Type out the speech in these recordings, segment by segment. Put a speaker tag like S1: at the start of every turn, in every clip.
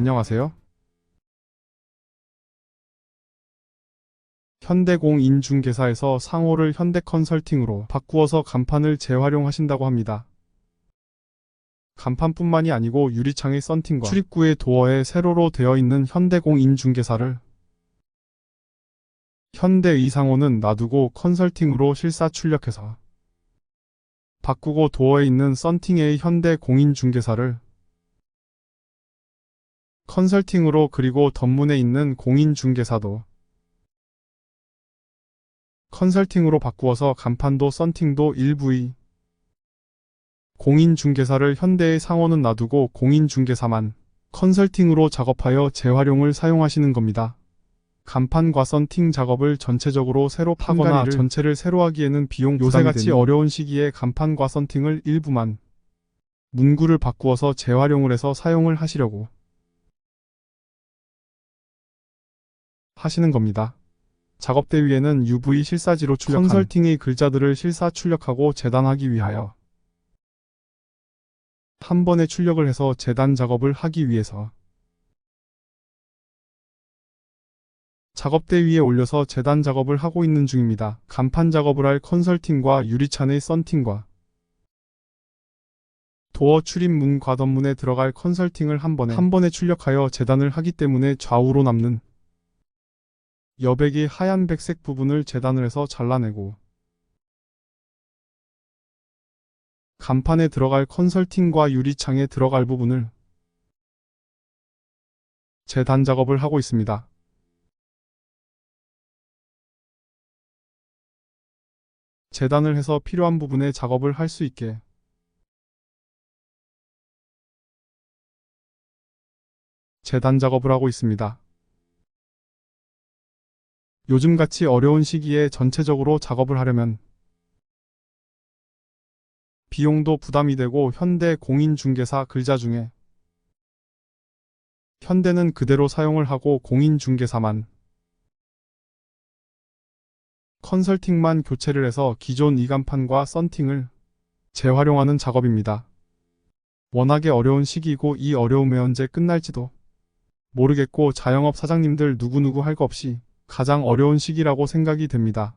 S1: 안녕하세요. 현대공인중개사에서 상호를 현대컨설팅으로 바꾸어서 간판을 재활용하신다고 합니다. 간판뿐만이 아니고 유리창의 썬팅과 출입구의 도어에 세로로 되어 있는 현대공인중개사를 현대이상호는 놔두고 컨설팅으로 실사출력해서 바꾸고 도어에 있는 썬팅의 현대공인중개사를 컨설팅으로, 그리고 덧문에 있는 공인중개사도 컨설팅으로 바꾸어서 간판도 썬팅도 일부의 공인중개사를 현대의 상호는 놔두고 공인중개사만 컨설팅으로 작업하여 재활용을 사용하시는 겁니다. 간판과 썬팅 작업을 전체적으로 새로 파거나 전체를 새로 하기에는 비용 부담이 요새같이 어려운 시기에 간판과 썬팅을 일부만 문구를 바꾸어서 재활용을 해서 사용을 하시려고 하시는 겁니다. 작업대 위에는 UV 실사지로 출력한 컨설팅의 글자들을 실사 출력하고 재단하기 위하여 한 번에 출력을 해서 재단 작업을 하기 위해서 작업대 위에 올려서 재단 작업을 하고 있는 중입니다. 간판 작업을 할 컨설팅과 유리창의 썬팅과 도어 출입문 과덧문에 들어갈 컨설팅을 한 번에 출력하여 재단을 하기 때문에 좌우로 남는 여백의 하얀 백색 부분을 재단을 해서 잘라내고 간판에 들어갈 컨설팅과 유리창에 들어갈 부분을 재단 작업을 하고 있습니다. 재단을 해서 필요한 부분에 작업을 할 수 있게 재단 작업을 하고 있습니다. 요즘같이 어려운 시기에 전체적으로 작업을 하려면 비용도 부담이 되고 현대 공인중개사 글자 중에 현대는 그대로 사용을 하고 공인중개사만 컨설팅만 교체를 해서 기존 이간판과 썬팅을 재활용하는 작업입니다. 워낙에 어려운 시기이고 이 어려움이 언제 끝날지도 모르겠고 자영업 사장님들 누구누구 할 거 없이 가장 어려운 시기라고 생각이 됩니다.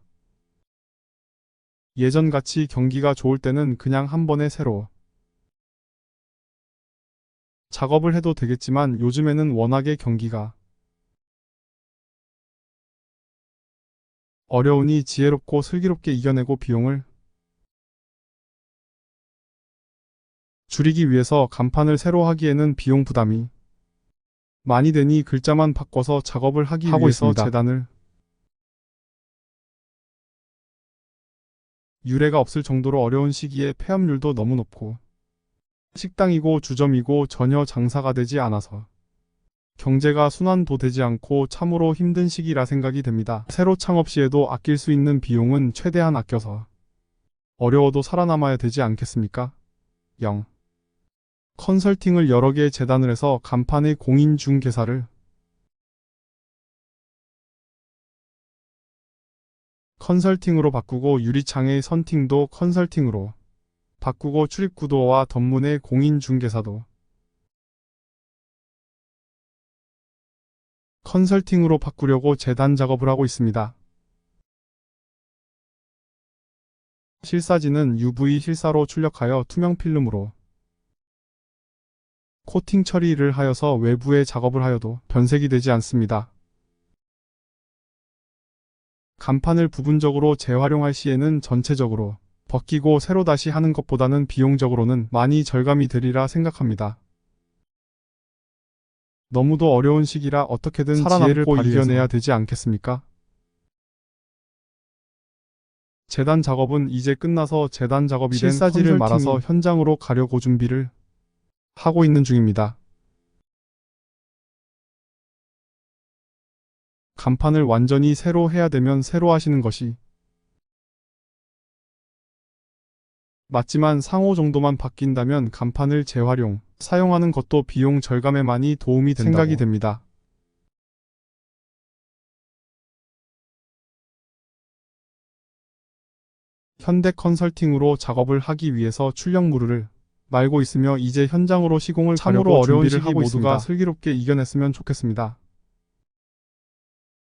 S1: 예전같이 경기가 좋을 때는 그냥 한 번에 새로 작업을 해도 되겠지만 요즘에는 워낙에 경기가 어려우니 지혜롭고 슬기롭게 이겨내고 비용을 줄이기 위해서 간판을 새로 하기에는 비용 부담이 많이 되니 글자만 바꿔서 작업을 하기 위해서 있습니다. 재단을 유례가 없을 정도로 어려운 시기에 폐업률도 너무 높고 식당이고 주점이고 전혀 장사가 되지 않아서 경제가 순환도 되지 않고 참으로 힘든 시기라 생각이 됩니다. 새로 창업 시에도 아낄 수 있는 비용은 최대한 아껴서 어려워도 살아남아야 되지 않겠습니까? 0. 컨설팅을 여러 개 재단을 해서 간판의 공인중개사를 컨설팅으로 바꾸고 유리창의 썬팅도 컨설팅으로 바꾸고 출입구도와 덧문의 공인중개사도 컨설팅으로 바꾸려고 재단 작업을 하고 있습니다. 실사지는 UV 실사로 출력하여 투명 필름으로 코팅 처리를 하여서 외부에 작업을 하여도 변색이 되지 않습니다. 간판을 부분적으로 재활용할 시에는 전체적으로 벗기고 새로 다시 하는 것보다는 비용적으로는 많이 절감이 되리라 생각합니다. 너무도 어려운 시기라 어떻게든 지혜를 발휘해야 되지 않겠습니까? 재단 작업은 이제 끝나서 재단 작업이 된 실사지를 말아서 현장으로 가려고 준비를 하고 있는 중입니다. 간판을 완전히 새로 해야 되면 새로 하시는 것이 맞지만 상호 정도만 바뀐다면 간판을 재활용, 사용하는 것도 비용 절감에 많이 도움이 된다고 생각이 됩니다. 현대 컨설팅으로 작업을 하기 위해서 출력물을 말고 있으며 이제 현장으로 시공을
S2: 참으로
S1: 가려고
S2: 어려운
S1: 준비를
S2: 시기
S1: 하고
S2: 모두가
S1: 있습니다. 슬기롭게 이겨냈으면 좋겠습니다.